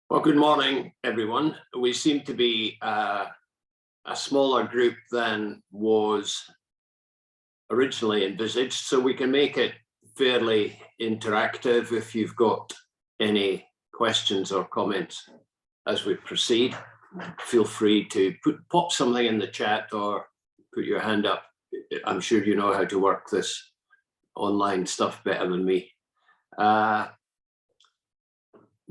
Well, good morning, everyone. We seem to be a smaller group than was originally envisaged, so we can make it fairly interactive. If you've got any questions or comments as we proceed, feel free to pop something in the chat or put your hand up. I'm sure you know how to work this online stuff better than me.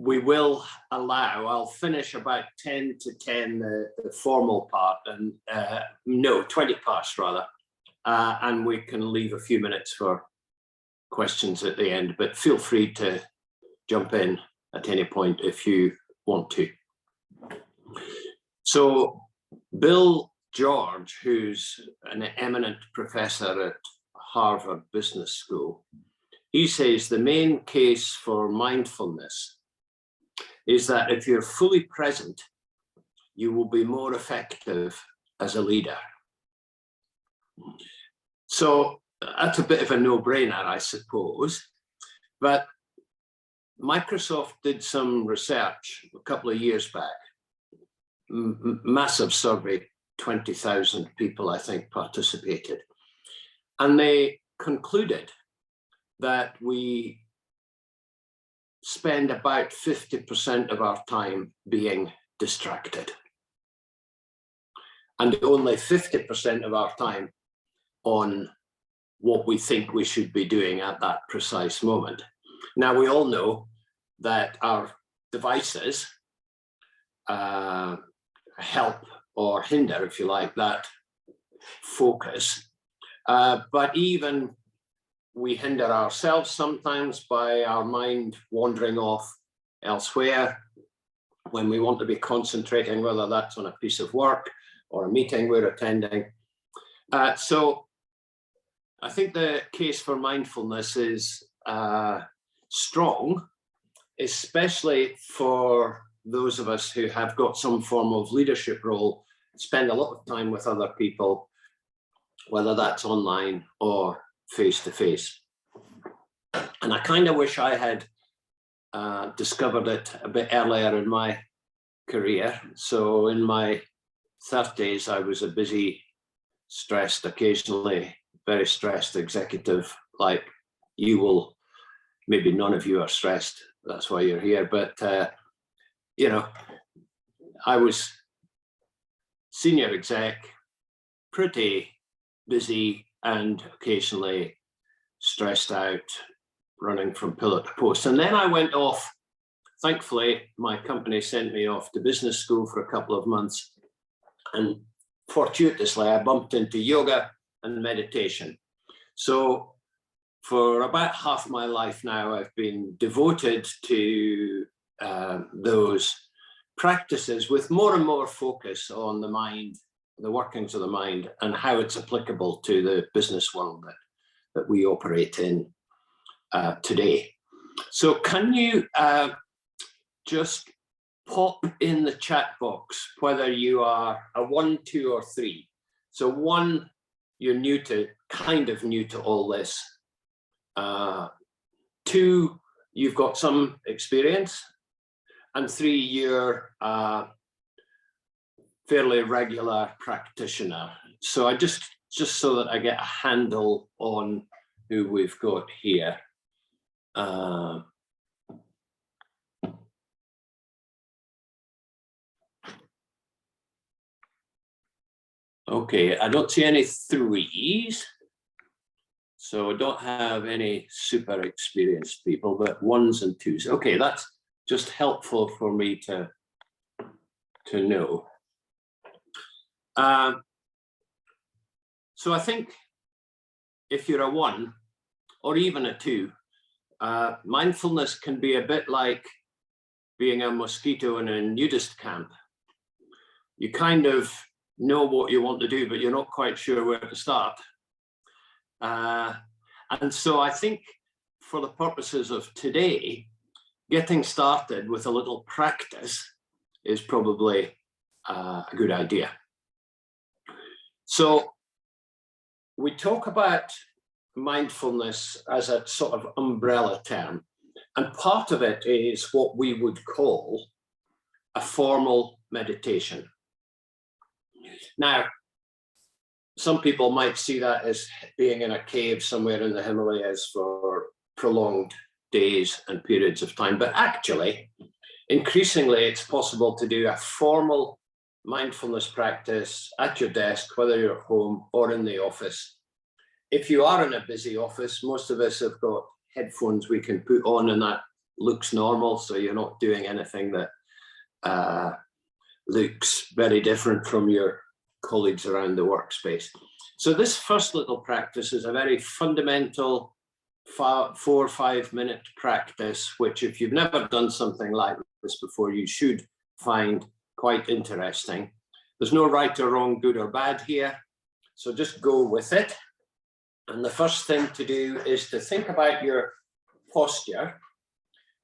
We will allow, I'll finish about 10 to 10, the formal part, and no, 20 past rather, and we can leave a few minutes for questions at the end, but feel free to jump in at any point if you want to. So Bill George, who's an eminent professor at Harvard Business School, he says the main case for mindfulness is that if you're fully present, you will be more effective as a leader. So that's a bit of a no-brainer, I suppose. But Microsoft did some research a couple of years back, massive survey, 20,000 people, I think, participated. And they concluded that we spend about 50% of our time being distracted, and only 50% of our time on what we think we should be doing at that precise moment. Now, we all know that our devices help or hinder, if you like, that focus, but even we hinder ourselves sometimes by our mind wandering off elsewhere when we want to be concentrating, whether that's on a piece of work or a meeting we're attending. So I think the case for mindfulness is strong, especially for those of us who have got some form of leadership role, spend a lot of time with other people, whether that's online or face-to-face. And I kind of wish I had discovered it a bit earlier in my career. So in my 30s, I was a busy, stressed, occasionally very stressed executive, like you will, maybe none of you are stressed, that's why you're here, but you know, I was senior exec, pretty busy and occasionally stressed out, running from pillar to post. And then I went off, thankfully, my company sent me off to business school for a couple of months. And fortuitously, I bumped into yoga and meditation. So for about half my life now, I've been devoted to those practices with more and more focus on the mind, the workings of the mind, and how it's applicable to the business world that we operate in today. So can you just pop in the chat box whether you are a 1, 2, or 3. So 1, you're new to, kind of new to all this. 2, you've got some experience. And 3, you're fairly regular practitioner. So I just so that I get a handle on who we've got here. Okay, I don't see any 3s. So I don't have any super experienced people, but 1s and 2s. Okay, that's just helpful for me to know. So I think if you're a 1 or even a 2, mindfulness can be a bit like being a mosquito in a nudist camp. You kind of know what you want to do, but you're not quite sure where to start. And so I think for the purposes of today, getting started with a little practice is probably a good idea. So we talk about mindfulness as a sort of umbrella term, and part of it is what we would call a formal meditation. Now, some people might see that as being in a cave somewhere in the Himalayas for prolonged days and periods of time, but actually, increasingly, it's possible to do a formal mindfulness practice at your desk, whether you're at home or in the office. If you are in a busy office, most of us have got headphones we can put on, and that looks normal, so you're not doing anything that looks very different from your colleagues around the workspace. So this first little practice is a very fundamental 4 or 5 minute practice, which if you've never done something like this before, you should find quite interesting. There's no right or wrong, good or bad here. So just go with it. And the first thing to do is to think about your posture.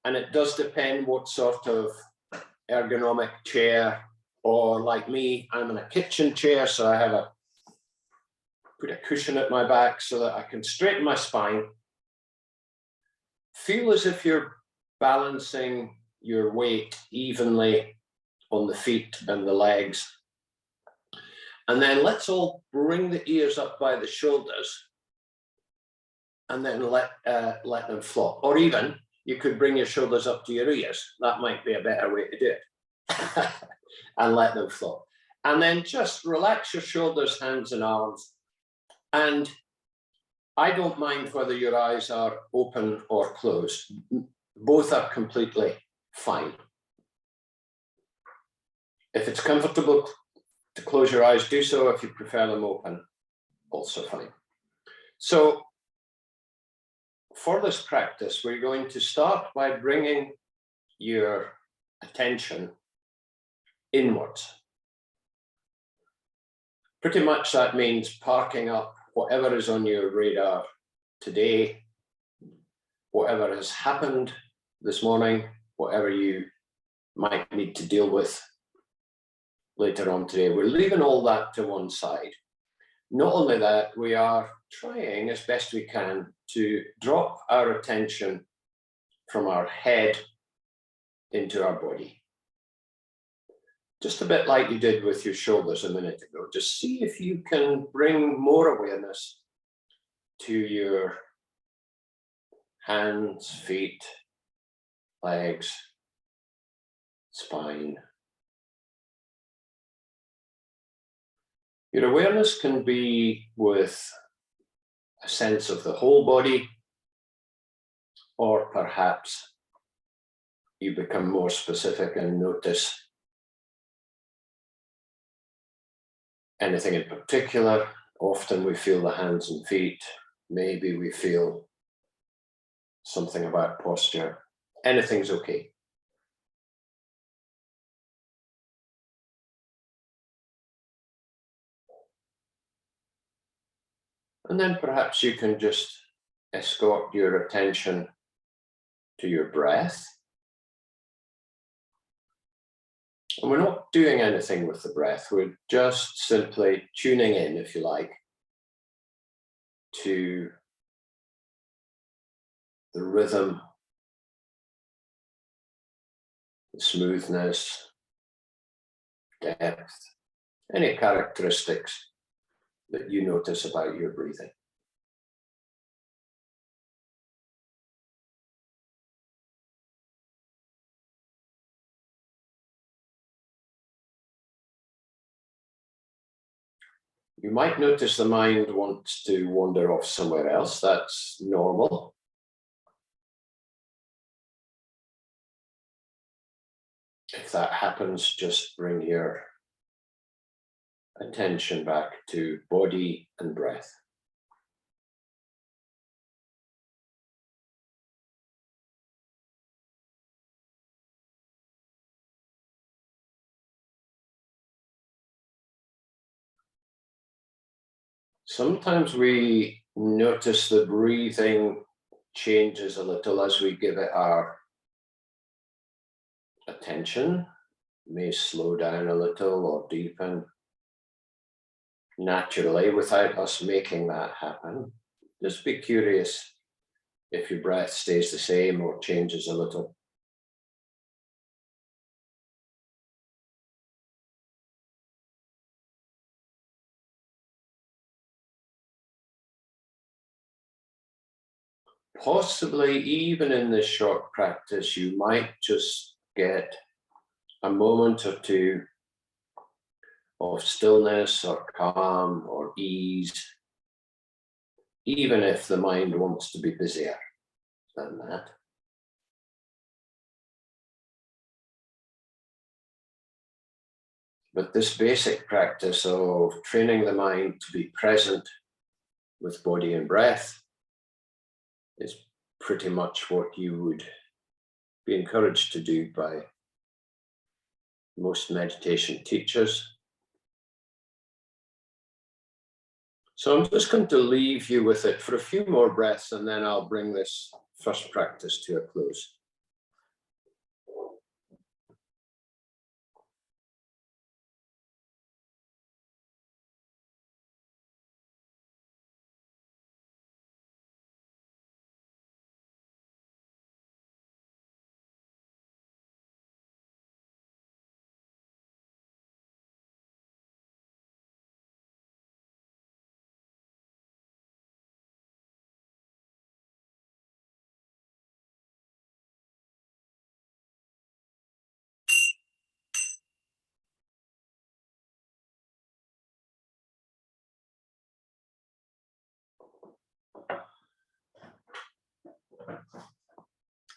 And it does depend what sort of ergonomic chair, or like me, I'm in a kitchen chair, so I have put a cushion at my back so that I can straighten my spine. Feel as if you're balancing your weight evenly on the feet and the legs. And then let's all bring the ears up by the shoulders and then let them flop. Or even you could bring your shoulders up to your ears. That might be a better way to do it. And let them flop. And then just relax your shoulders, hands and arms. And I don't mind whether your eyes are open or closed. Both are completely fine. If it's comfortable to close your eyes, do so. If you prefer them open, also fine. So for this practice, we're going to start by bringing your attention inwards. Pretty much that means parking up whatever is on your radar today, whatever has happened this morning, whatever you might need to deal with later on today. We're leaving all that to one side. Not only that, we are trying as best we can to drop our attention from our head into our body. Just a bit like you did with your shoulders a minute ago. Just see if you can bring more awareness to your hands, feet, legs, spine. Your awareness can be with a sense of the whole body, or perhaps you become more specific and notice anything in particular. Often we feel the hands and feet. Maybe we feel something about posture. Anything's okay. And then perhaps you can just escort your attention to your breath. And we're not doing anything with the breath. We're just simply tuning in, if you like, to the rhythm, the smoothness, depth, any characteristics that you notice about your breathing. You might notice the mind wants to wander off somewhere else. That's normal. If that happens, just bring your attention back to body and breath. Sometimes we notice the breathing changes a little as we give it our attention. It may slow down a little or deepen naturally without us making that happen. Just be curious if your breath stays the same or changes a little. possibly even in this short practice, you might just get a moment or two of stillness or calm or ease, even if the mind wants to be busier than that. But this basic practice of training the mind to be present with body and breath is pretty much what you would be encouraged to do by most meditation teachers. So I'm just going to leave you with it for a few more breaths, and then I'll bring this first practice to a close.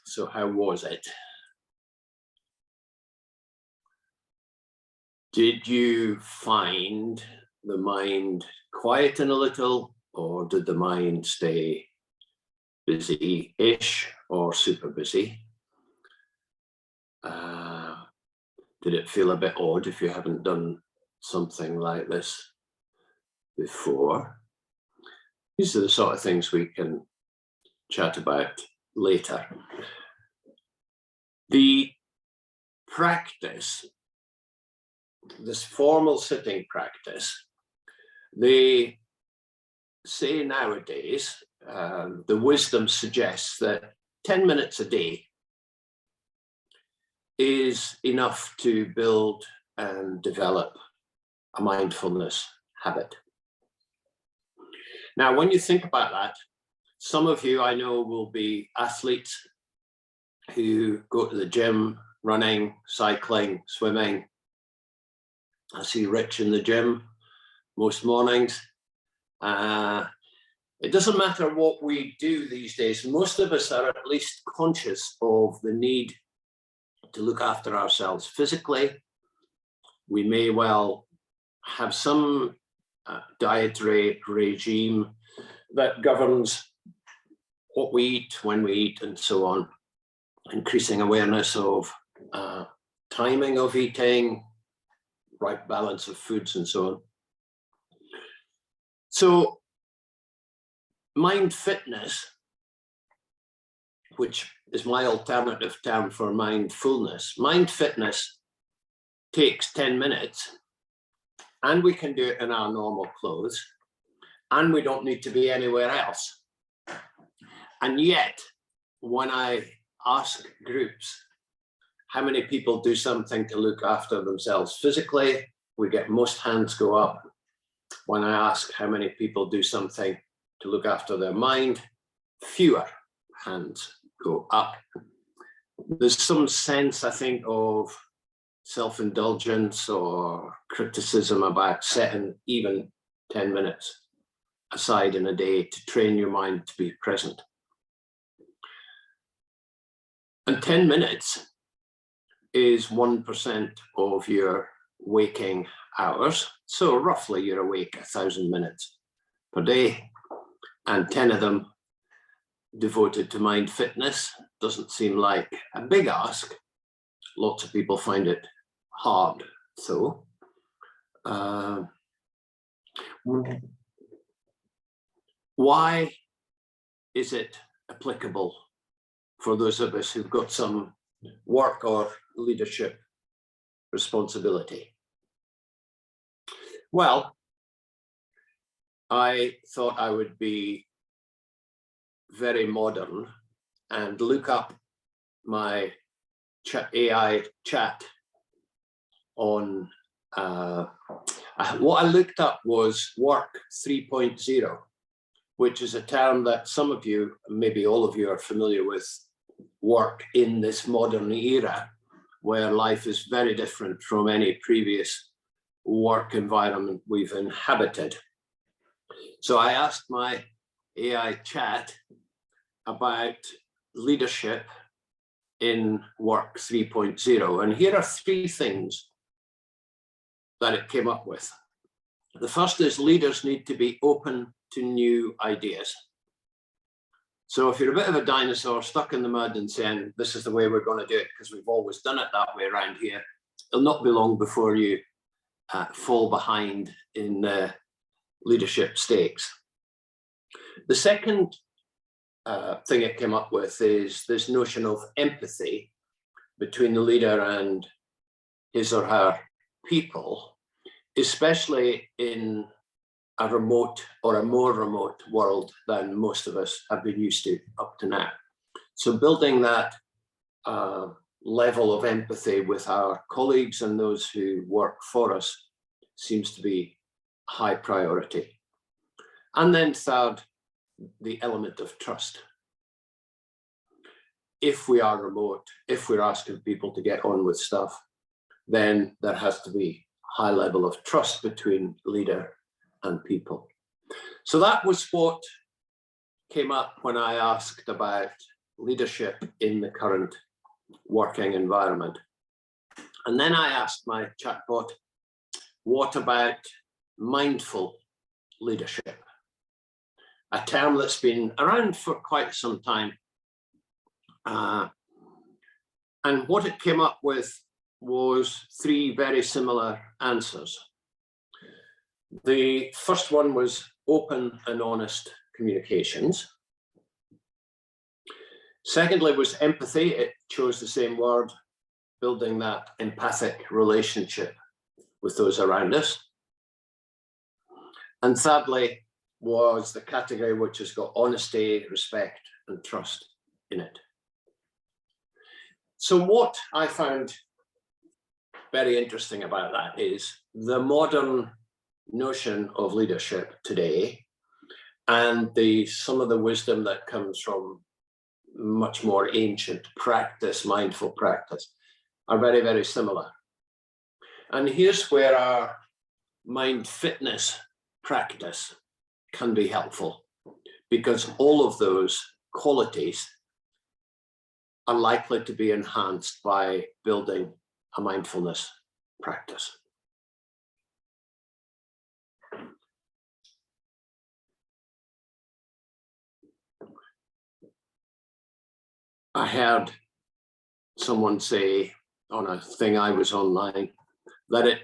So how was it? Did you find the mind quieten a little, or did the mind stay busy-ish or super busy? Did it feel a bit odd if you haven't done something like this before? These are the sort of things we can chat about later. The practice, this formal sitting practice, they say nowadays, the wisdom suggests that 10 minutes a day is enough to build and develop a mindfulness habit. Now, when you think about that, some of you I know will be athletes who go to the gym, running, cycling, swimming. I see Rich in the gym most mornings. It doesn't matter what we do these days. Most of us are at least conscious of the need to look after ourselves physically. We may well have some dietary regime that governs what we eat, when we eat, and so on. Increasing awareness of timing of eating, right balance of foods, and so on. So mind fitness, which is my alternative term for mindfulness, mind fitness takes 10 minutes, and we can do it in our normal clothes, and we don't need to be anywhere else. And yet, when I ask groups how many people do something to look after themselves physically, we get most hands go up. When I ask how many people do something to look after their mind, fewer hands go up. There's some sense, I think, of self-indulgence or criticism about setting even 10 minutes aside in a day to train your mind to be present. And 10 minutes is 1% of your waking hours. So roughly you're awake 1,000 minutes per day, and 10 of them devoted to mind fitness. Doesn't seem like a big ask. Lots of people find it hard, though. Why is it applicable for those of us who've got some work or leadership responsibility? Well, I thought I would be very modern and look up my AI chat on, what I looked up was Work 3.0. which is a term that some of you, maybe all of you, are familiar with, work in this modern era where life is very different from any previous work environment we've inhabited. So I asked my AI chat about leadership in Work 3.0, and here are 3 things that it came up with. The first is leaders need to be open to new ideas. So if you're a bit of a dinosaur stuck in the mud and saying, this is the way we're going to do it because we've always done it that way around here, it'll not be long before you fall behind in the leadership stakes. The second thing it came up with is this notion of empathy between the leader and his or her people, especially in a remote or a more remote world than most of us have been used to up to now. So building that level of empathy with our colleagues and those who work for us seems to be high priority. And then third, the element of trust. If we are remote, if we're asking people to get on with stuff, then there has to be a high level of trust between leader and people. So that was what came up when I asked about leadership in the current working environment. And then I asked my chatbot, what about mindful leadership? A term that's been around for quite some time. And what it came up with was 3 very similar answers. The first one was open and honest communications. Secondly was empathy. It chose the same word, building that empathic relationship with those around us. And thirdly was the category which has got honesty, respect, and trust in it. So what I found very interesting about that is the modern notion of leadership today and some of the wisdom that comes from much more ancient practice, mindful practice, are very, very similar. And here's where our mind fitness practice can be helpful, because all of those qualities are likely to be enhanced by building a mindfulness practice. I heard someone say on a thing I was online that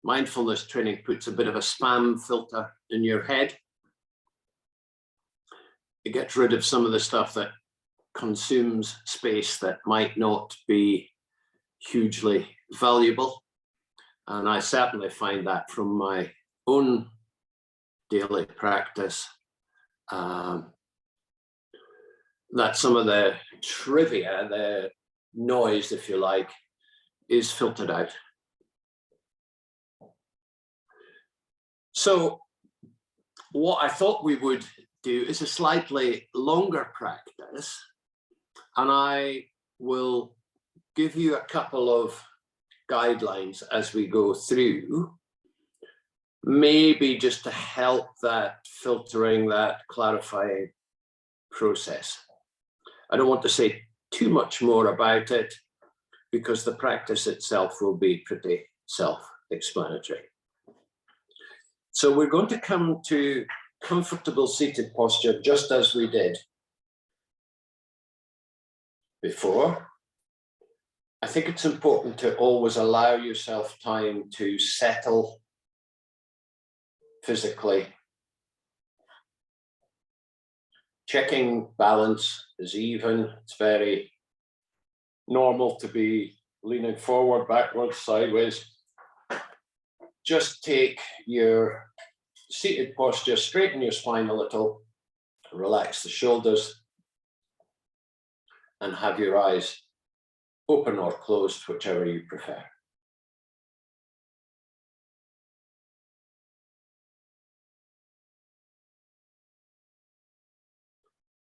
mindfulness training puts a bit of a spam filter in your head. It gets rid of some of the stuff that consumes space that might not be hugely valuable. And I certainly find that from my own daily practice, that some of the trivia, the noise, if you like, is filtered out. So what I thought we would do is a slightly longer practice, and I will give you a couple of guidelines as we go through, maybe just to help that filtering, that clarifying process. I don't want to say too much more about it because the practice itself will be pretty self-explanatory. So we're going to come to comfortable seated posture just as we did before. I think it's important to always allow yourself time to settle physically. Checking balance is even. It's very normal to be leaning forward, backwards, sideways. Just take your seated posture, straighten your spine a little, relax the shoulders, and have your eyes open or closed, whichever you prefer.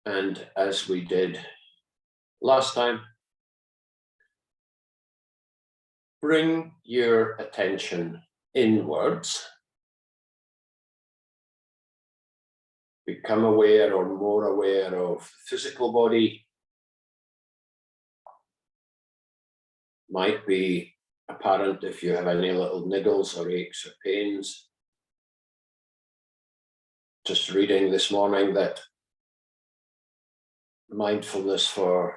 And as we did last time, bring your attention inwards. Become aware or more aware of the physical body. Might be apparent if you have any little niggles or aches or pains. Just reading this morning that mindfulness for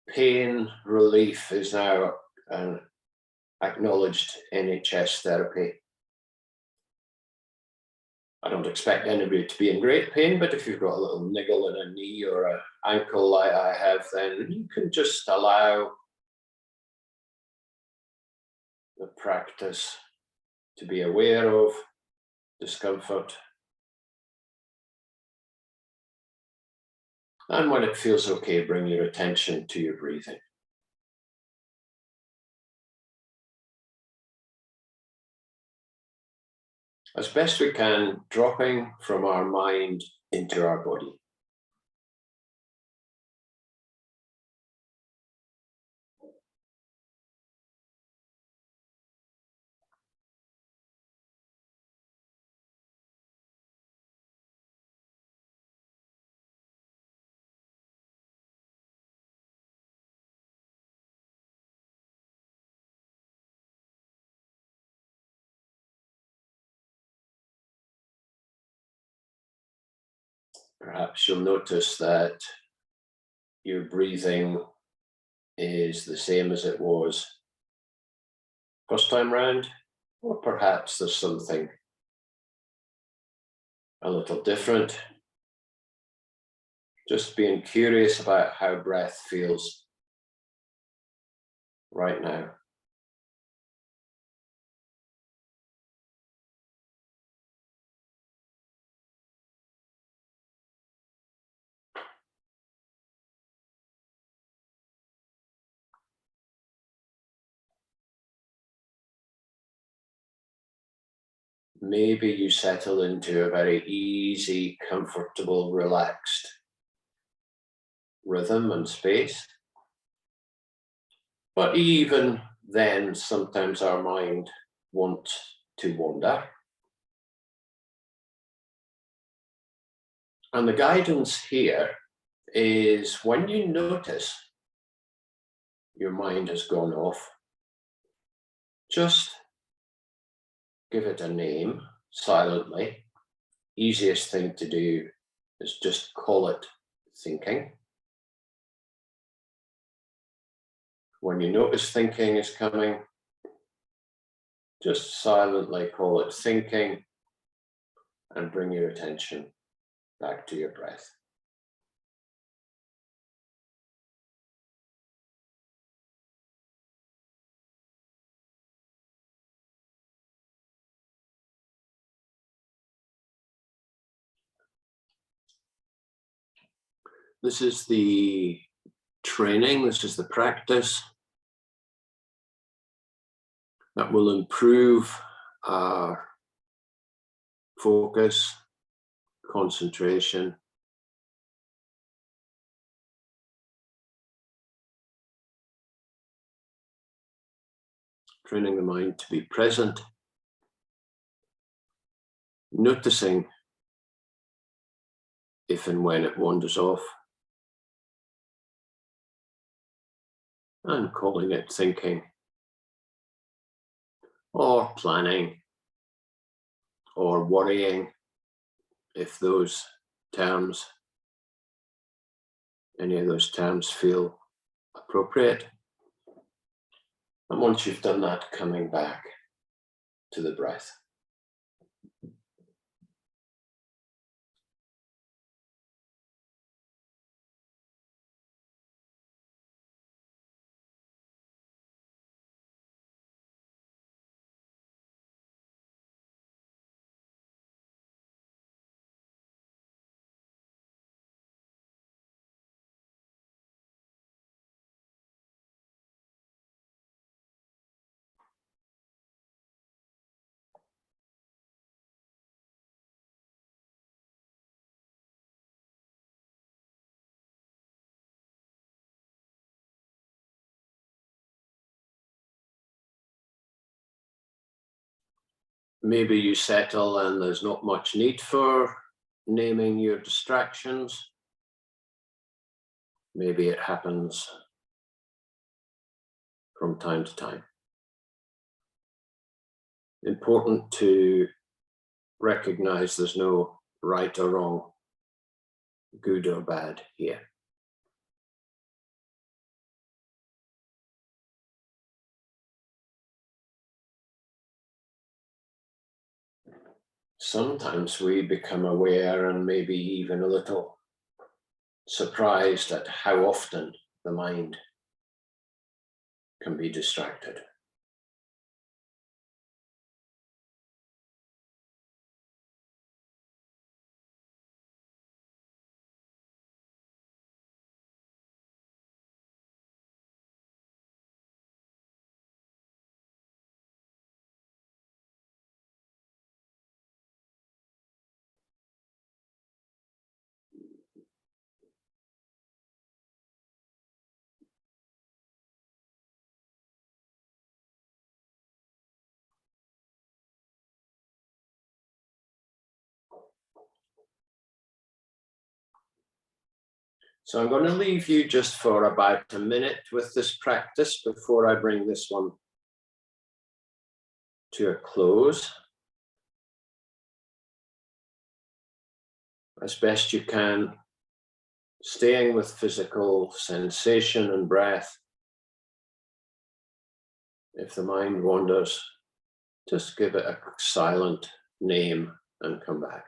pain relief is now an acknowledged NHS therapy. I don't expect anybody to be in great pain, but if you've got a little niggle in a knee or an ankle like I have, then you can just allow the practice to be aware of discomfort. And when it feels okay, bring your attention to your breathing. As best we can, dropping from our mind into our body. Perhaps you'll notice that your breathing is the same as it was first time round, or perhaps there's something a little different. Just being curious about how breath feels right now. Maybe you settle into a very easy, comfortable, relaxed rhythm and space. But even then, sometimes our mind wants to wander. And the guidance here is when you notice your mind has gone off, just give it a name silently. Easiest thing to do is just call it thinking. When you notice thinking is coming, just silently call it thinking and bring your attention back to your breath. This is the training, this is the practice that will improve our focus, concentration, training the mind to be present, noticing if and when it wanders off, and calling it thinking, or planning, or worrying, if those terms, any of those terms feel appropriate. And once you've done that, coming back to the breath. maybe you settle and there's not much need for naming your distractions. Maybe it happens from time to time. Important to recognize there's no right or wrong, good or bad here. Sometimes we become aware and maybe even a little surprised at how often the mind can be distracted. So I'm going to leave you just for about a minute with this practice before I bring this one to a close. As best you can, staying with physical sensation and breath. If the mind wanders, just give it a silent name and come back.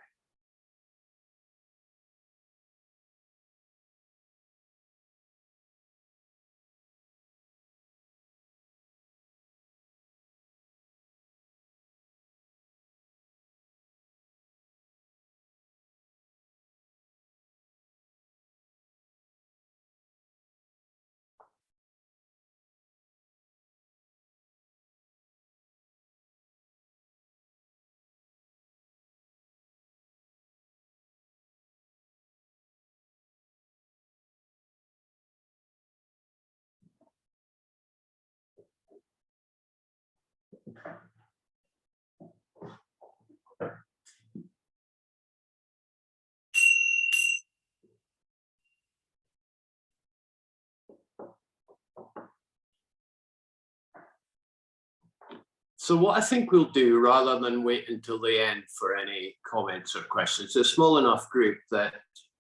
So what I think we'll do, rather than wait until the end for any comments or questions, it's a small enough group that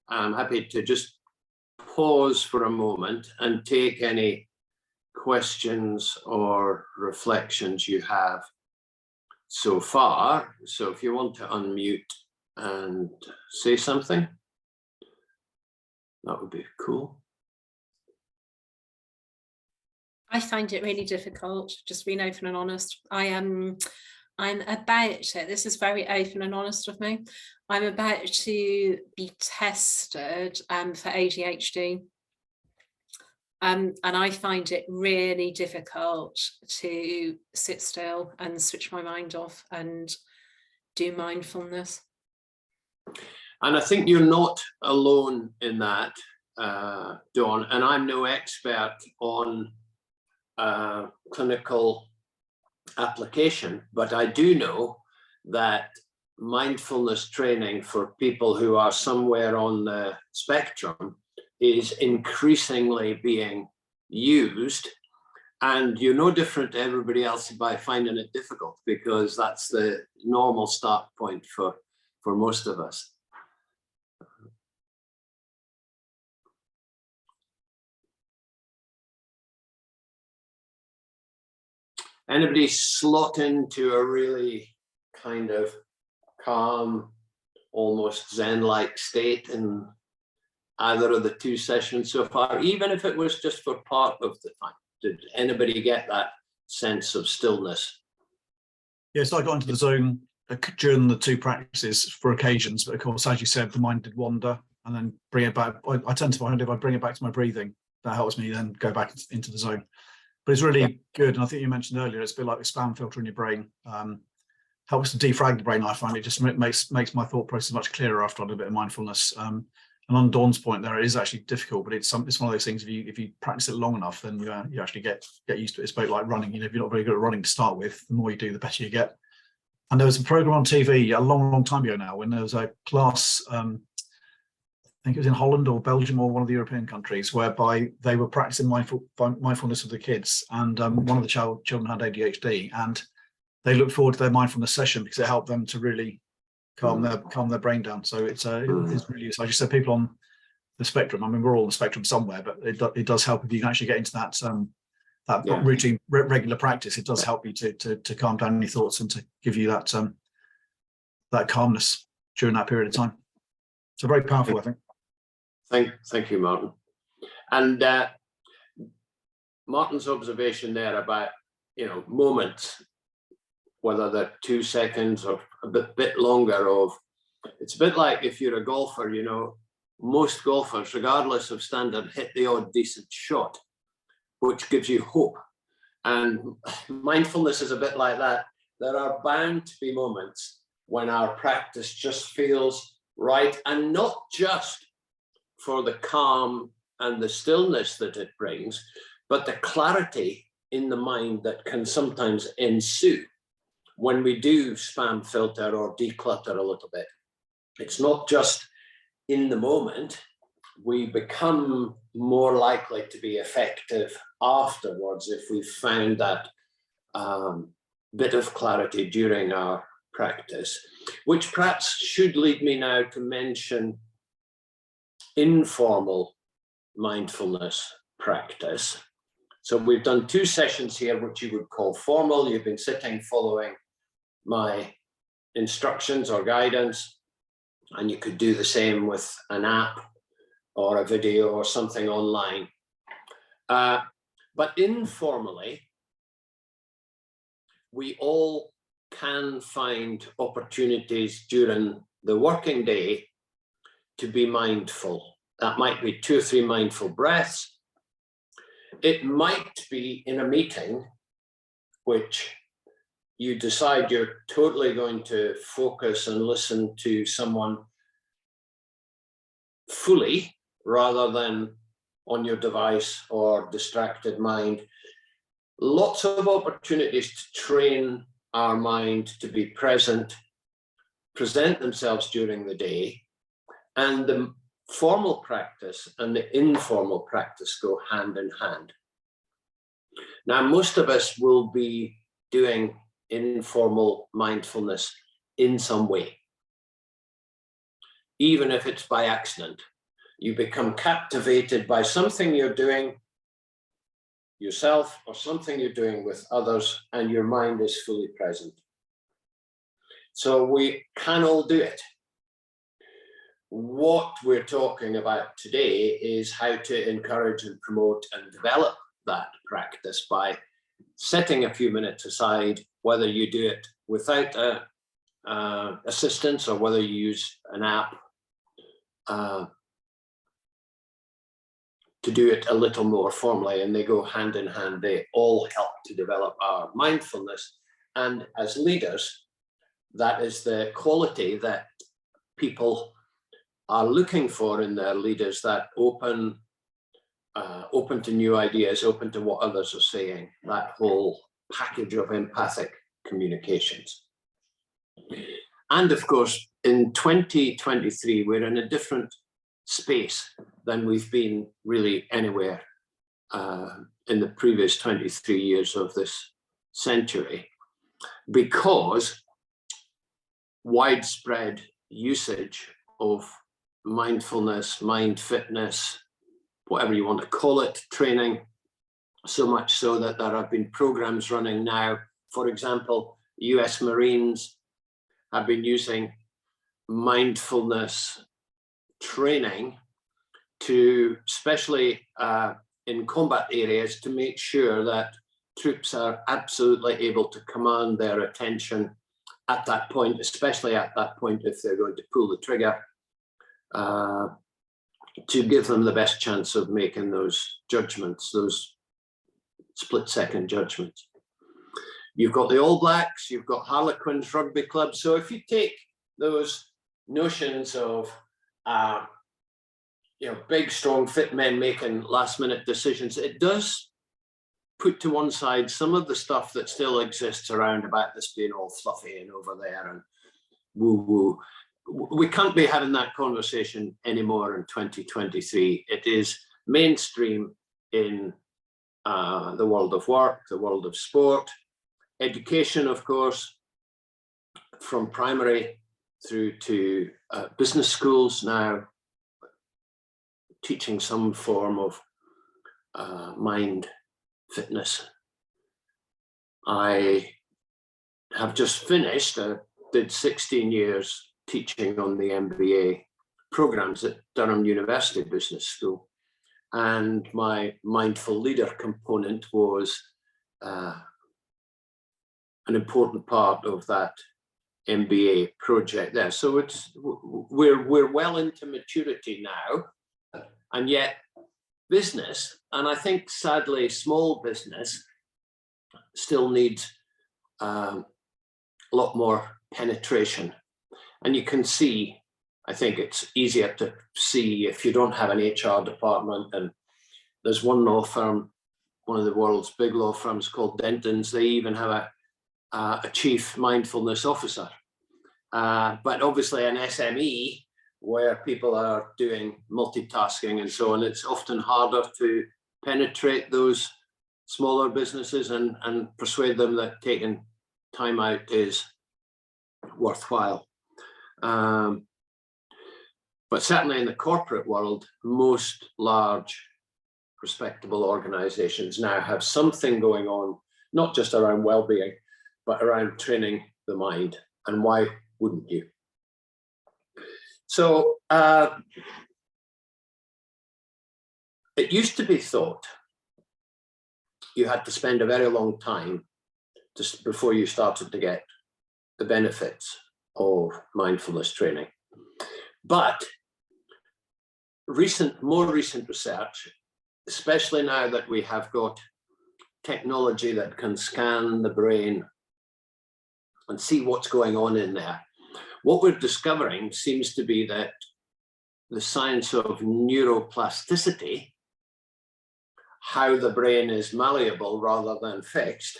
I'm happy to just pause for a moment and take any questions or reflections you have so far. So if you want to unmute and say something, that would be cool. I find it really difficult, just being open and honest. I'm about to, this is very open and honest of me, I'm about to be tested for ADHD. And I find it really difficult to sit still and switch my mind off and do mindfulness. And I think you're not alone in that, Dawn, and I'm no expert on clinical application, but I do know that mindfulness training for people who are somewhere on the spectrum is increasingly being used, and you're no different to everybody else by finding it difficult, because that's the normal start point for most of us. Anybody slot into a really kind of calm, almost Zen-like state in either of the two sessions so far, even if it was just for part of the time? Did anybody get that sense of stillness? Yes, I got into the zone during the two practices for occasions, but of course, as you said, the mind did wander and then bring it back. I tend to find if I bring it back to my breathing, that helps me then go back into the zone. But it's really good, and I think you mentioned earlier, it's a bit like a spam filter in your brain. Helps to defrag the brain, I find. It just makes my thought process much clearer after I do a bit of mindfulness. And on Dawn's point there, it is actually difficult, but it's one of those things, if you practice it long enough, then you actually get used to it. It's about like running. If you're not very good at running to start with, the more you do, the better you get. And there was a program on TV a long time ago now when there was a class, I think it was in Holland or Belgium or one of the European countries, whereby they were practicing mindfulness with the kids. And one of the children had ADHD, and they looked forward to their mindfulness session because it helped them to really calm their brain down. So it's really, as I just said, people on the spectrum. I mean, we're all on the spectrum somewhere, but it does help if you can actually get into that routine, regular practice. It does help you to calm down your thoughts and to give you that calmness during that period of time. So very powerful, I think. Thank you, Martin. And Martin's observation there about, moments, whether they're 2 seconds or a bit longer it's a bit like if you're a golfer, most golfers, regardless of standard, hit the odd decent shot, which gives you hope. And mindfulness is a bit like that. There are bound to be moments when our practice just feels right, and not just for the calm and the stillness that it brings, but the clarity in the mind that can sometimes ensue when we do spam filter or declutter a little bit. It's not just in the moment. We become more likely to be effective afterwards if we found that bit of clarity during our practice, which perhaps should lead me now to mention informal mindfulness practice. So we've done 2 sessions here, which you would call formal. You've been sitting following my instructions or guidance, and you could do the same with an app or a video or something online. But informally, we all can find opportunities during the working day to be mindful. That might be 2 or 3 mindful breaths. It might be in a meeting, which you decide you're totally going to focus and listen to someone fully rather than on your device or distracted mind. Lots of opportunities to train our mind to be present, present themselves during the day, and the formal practice and the informal practice go hand in hand. Now, most of us will be doing informal mindfulness in some way. Even if it's by accident, you become captivated by something you're doing yourself or something you're doing with others, and your mind is fully present. So we can all do it. What we're talking about today is how to encourage and promote and develop that practice by setting a few minutes aside, whether you do it without assistance or whether you use an app to do it a little more formally, and they go hand in hand. They all help to develop our mindfulness. And as leaders, that is the quality that people are looking for in their leaders, that open to new ideas, open to what others are saying, that whole package of empathic communications. And of course, in 2023, we're in a different space than we've been really anywhere in the previous 23 years of this century, because widespread usage of mindfulness, mind fitness, whatever you want to call it, training, so much so that there have been programs running now. For example, US Marines have been using mindfulness training to, especially in combat areas, to make sure that troops are absolutely able to command their attention at that point, especially at that point if they're going to pull the trigger, to give them the best chance of making those judgments, those split-second judgments. You've got the All Blacks, you've got Harlequins Rugby Club. So if you take those notions of big, strong, fit men making last-minute decisions, it does put to one side some of the stuff that still exists around about this being all fluffy and over there and woo-woo. We can't be having that conversation anymore in 2023. It is mainstream in the world of work, the world of sport, education, of course, from primary through to business schools now, teaching some form of mind fitness. I have just finished, did 16 years teaching on the MBA programs at Durham University Business School. And my mindful leader component was an important part of that MBA project there. So we're well into maturity now, and yet business, and I think sadly small business, still needs a lot more penetration. And you can see, I think it's easier to see if you don't have an HR department. And there's one law firm, one of the world's big law firms called Denton's. They even have a chief mindfulness officer. But obviously an SME where people are doing multitasking and so on, it's often harder to penetrate those smaller businesses and persuade them that taking time out is worthwhile. But certainly in the corporate world, most large respectable organizations now have something going on, not just around well-being, but around training the mind. And why wouldn't you? So it used to be thought you had to spend a very long time just before you started to get the benefits of mindfulness training. But more recent research, especially now that we have got technology that can scan the brain and see what's going on in there, what we're discovering seems to be that the science of neuroplasticity, how the brain is malleable rather than fixed,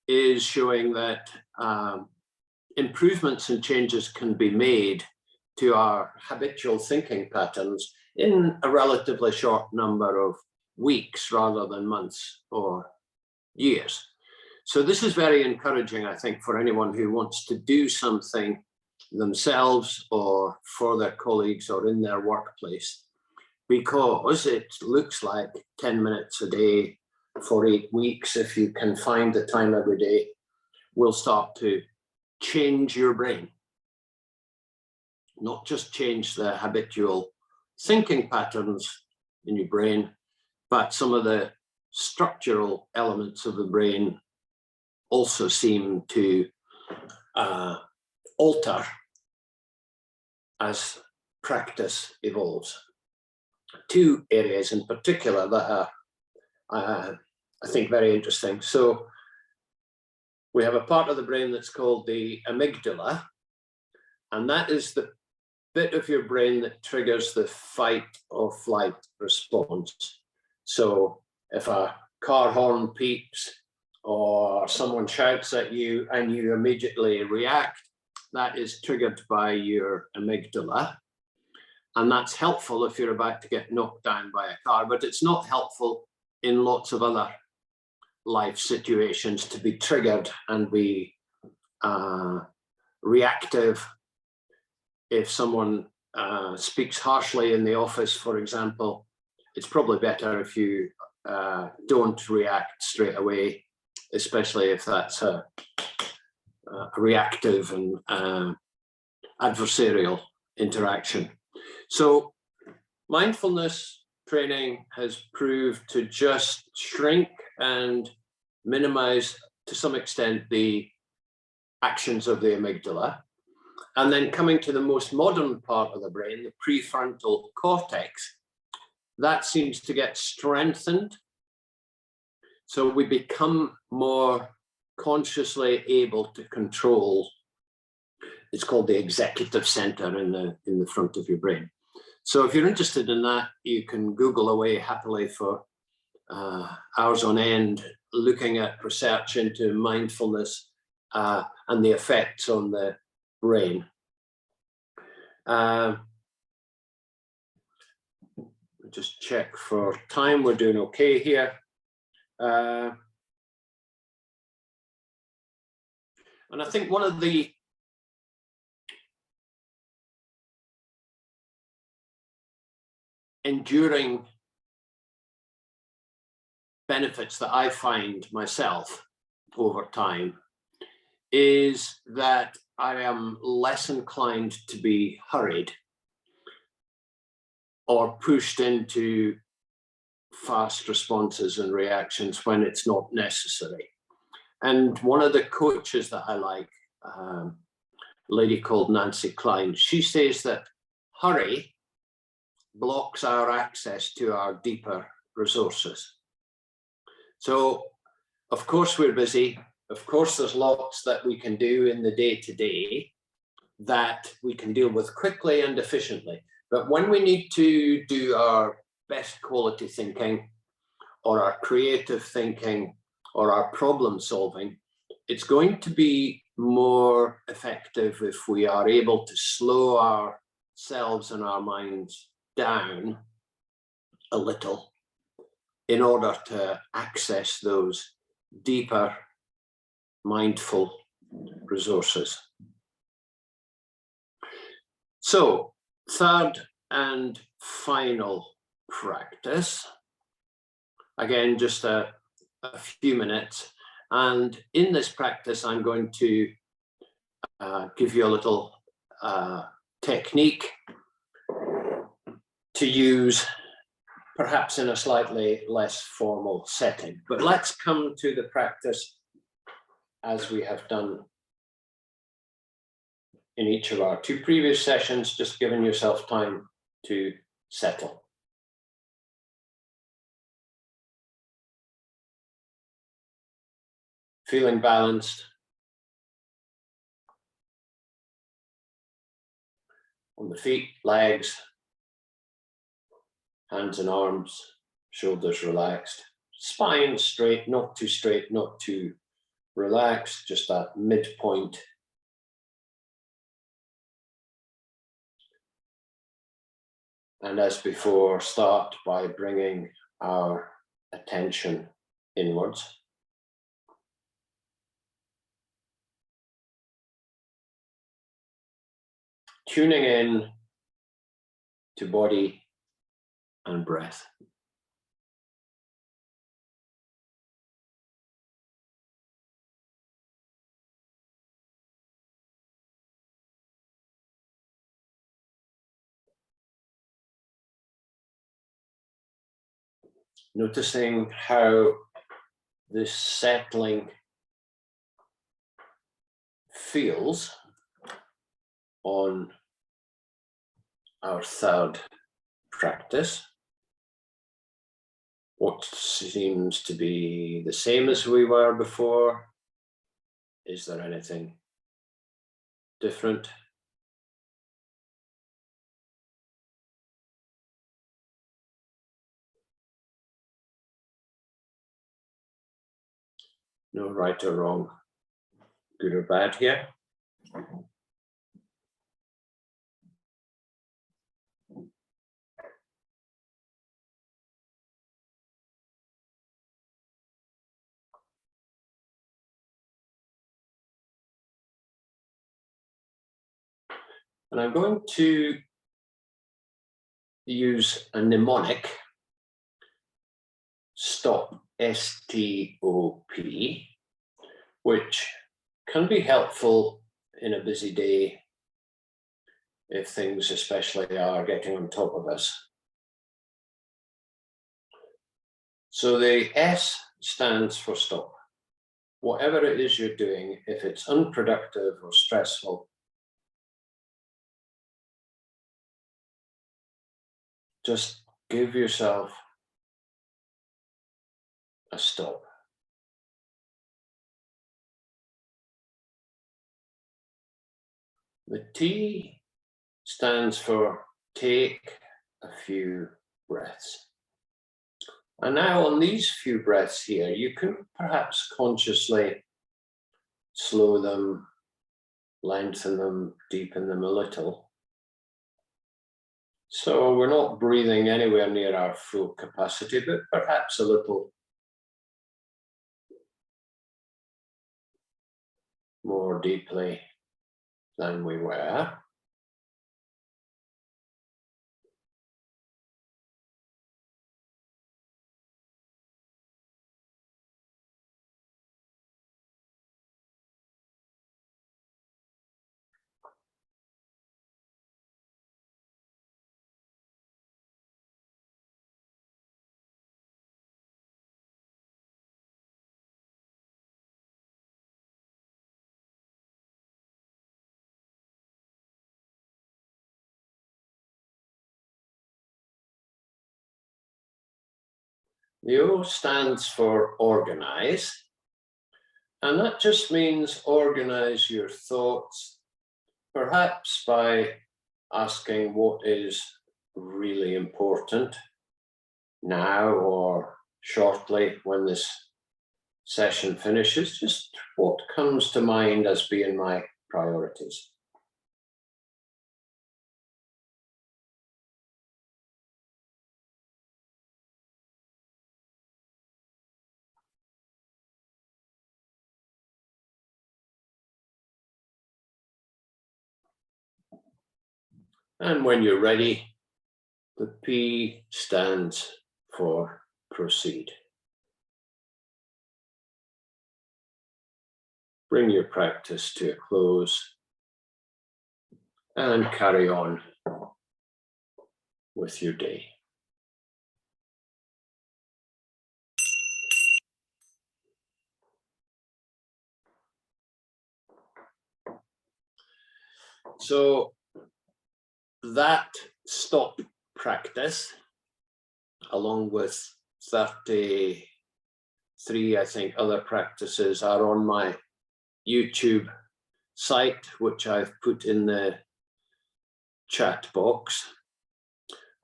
is showing that improvements and changes can be made to our habitual thinking patterns in a relatively short number of weeks rather than months or years. So this is very encouraging, I think, for anyone who wants to do something themselves or for their colleagues or in their workplace, because it looks like 10 minutes a day for 8 weeks, if you can find the time every day, will start to change your brain. Not just change the habitual thinking patterns in your brain, but some of the structural elements of the brain also seem to alter as practice evolves. Two areas in particular that are, I think, very interesting. So we have a part of the brain that's called the amygdala, and that is the bit of your brain that triggers the fight or flight response. So if a car horn peeps or someone shouts at you and you immediately react, that is triggered by your amygdala. And that's helpful if you're about to get knocked down by a car, but it's not helpful in lots of other life situations to be triggered and be reactive. If someone speaks harshly in the office, for example, it's probably better if you don't react straight away, especially if that's a reactive and adversarial interaction. So mindfulness training has proved to just shrink and minimize to some extent the actions of the amygdala. And then coming to the most modern part of the brain, the prefrontal cortex, that seems to get strengthened. So we become more consciously able to control. It's called the executive center in the front of your brain. So if you're interested in that, you can Google away happily for hours on end looking at research into mindfulness and the effects on the brain. Just check for time, we're doing okay here. And I think one of the enduring benefits that I find myself over time is that I am less inclined to be hurried or pushed into fast responses and reactions when it's not necessary. And one of the coaches that I like, a lady called Nancy Klein, she says that hurry blocks our access to our deeper resources. So, of course, we're busy. Of course, there's lots that we can do in the day-to-day that we can deal with quickly and efficiently. But when we need to do our best quality thinking or our creative thinking or our problem solving, it's going to be more effective if we are able to slow ourselves and our minds down a little in order to access those deeper mindful resources. So, third and final practice, again, just a few minutes. And in this practice, I'm going to give you a little technique to use perhaps in a slightly less formal setting. But let's come to the practice as we have done in each of our two previous sessions, just giving yourself time to settle. Feeling balanced on the feet, legs, hands and arms, shoulders relaxed, spine straight, not too relaxed, just that midpoint. And as before, start by bringing our attention inwards. Tuning in to body and breath. Noticing how this settling feels on our third practice. What seems to be the same as we were before? Is there anything different? No right or wrong, good or bad here. And I'm going to use a mnemonic, STOP, S-T-O-P, which can be helpful in a busy day if things especially are getting on top of us. So the S stands for stop. Whatever it is you're doing, if it's unproductive or stressful, just give yourself a stop. The T stands for take a few breaths. And now on these few breaths here, you can perhaps consciously slow them, lengthen them, deepen them a little. So we're not breathing anywhere near our full capacity, but perhaps a little more deeply than we were. The O stands for organize, and that just means organize your thoughts, perhaps by asking what is really important now or shortly when this session finishes, just what comes to mind as being my priorities. And when you're ready, the P stands for proceed. Bring your practice to a close and carry on with your day. So that stop practice, along with 33, I think, other practices are on my YouTube site, which I've put in the chat box,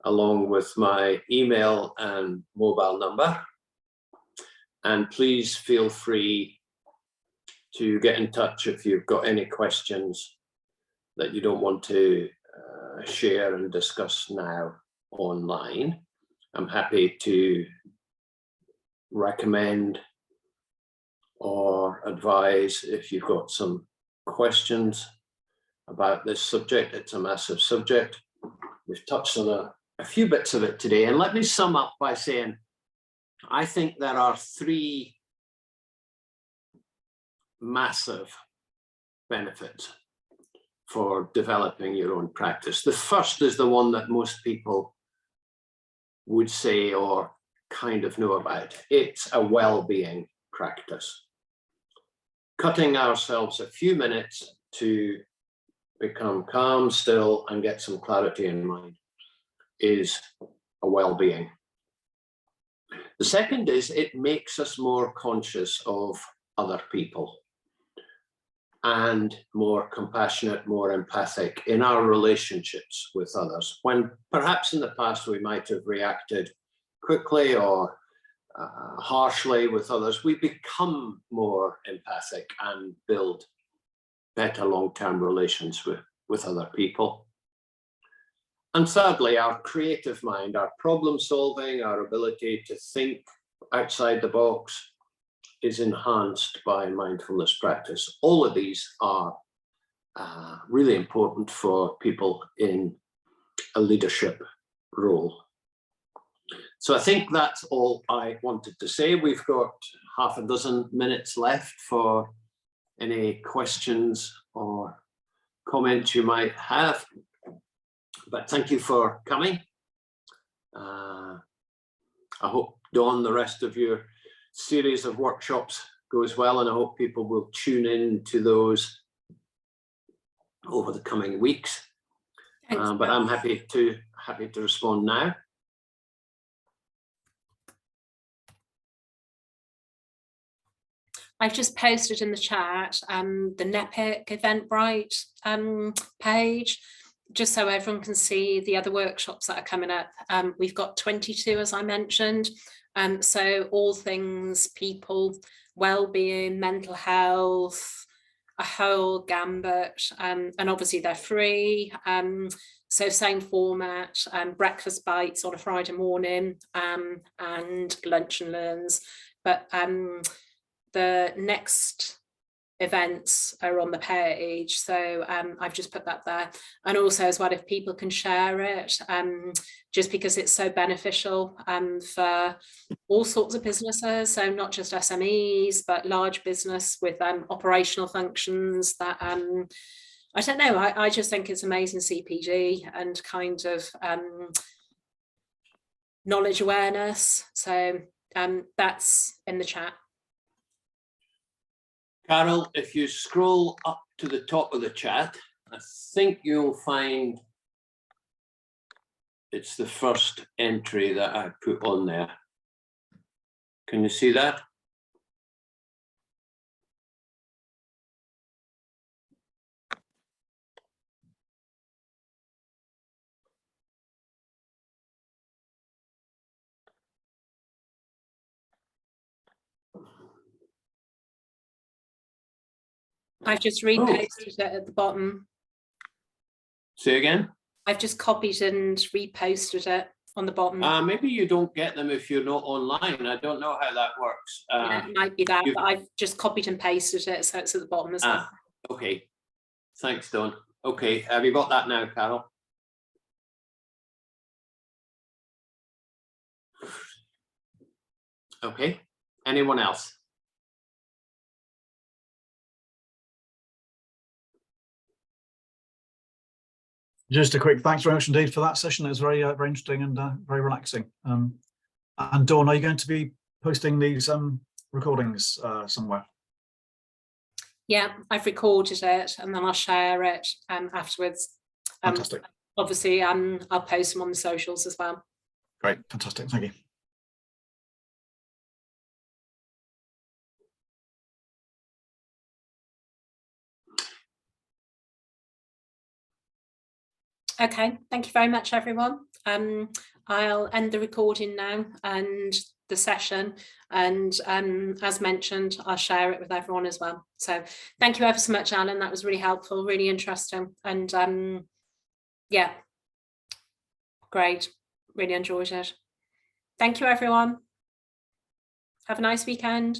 along with my email and mobile number. And please feel free to get in touch if you've got any questions that you don't want to share and discuss now online. I'm happy to recommend or advise if you've got some questions about this subject. It's a massive subject. We've touched on a few bits of it today. And let me sum up by saying, I think there are three massive benefits for developing your own practice. The first is the one that most people would say or kind of know about. It's a well-being practice. Cutting ourselves a few minutes to become calm, still, and get some clarity in mind is a well-being. The second is it makes us more conscious of other people and more compassionate, more empathic in our relationships with others, when perhaps in the past we might have reacted quickly or harshly with others. We become more empathic and build better long-term relations with other people. And thirdly, our creative mind, our problem solving, our ability to think outside the box is enhanced by mindfulness practice. All of these are really important for people in a leadership role. So I think that's all I wanted to say. We've got half a dozen minutes left for any questions or comments you might have. But thank you for coming. I hope, Dawn, the rest of your series of workshops goes well, and I hope people will tune in to those over the coming weeks. But I'm happy to respond now. I've just posted in the chat the NEPIC Eventbrite page. just so everyone can see the other workshops that are coming up, we've got 22, as I mentioned. So all things people, well-being, mental health, a whole gambit, and obviously they're free. So same format, breakfast bites on a Friday morning, and lunch and learns. But the next events are on the page, so I've just put that there. And also as well, if people can share it, just because it's so beneficial for all sorts of businesses, so not just SMEs but large business with operational functions that I don't know, I just think it's amazing CPD and kind of knowledge awareness. So that's in the chat. Carol, if you scroll up to the top of the chat, I think you'll find it's the first entry that I put on there. Can you see that? I've just reposted it at the bottom. Say again? I've just copied and reposted it on the bottom. Maybe you don't get them if you're not online. I don't know how that works. Yeah, it might be that, but I've just copied and pasted it, so it's at the bottom as well. Okay. Thanks, Dawn. Okay, have you got that now, Carol? Okay. Anyone else? Just a quick thanks very much indeed for that session. It was very very interesting and very relaxing. And Dawn, are you going to be posting these recordings somewhere? Yeah, I've recorded it and then I'll share it afterwards. Fantastic. Obviously, I'll post them on the socials as well. Great, fantastic, thank you. Okay, thank you very much, everyone. I'll end the recording now and the session, and as mentioned, I'll share it with everyone as well. So thank you ever so much, Alan. That was really helpful, really interesting, and yeah, great, really enjoyed it. Thank you, everyone. Have a nice weekend.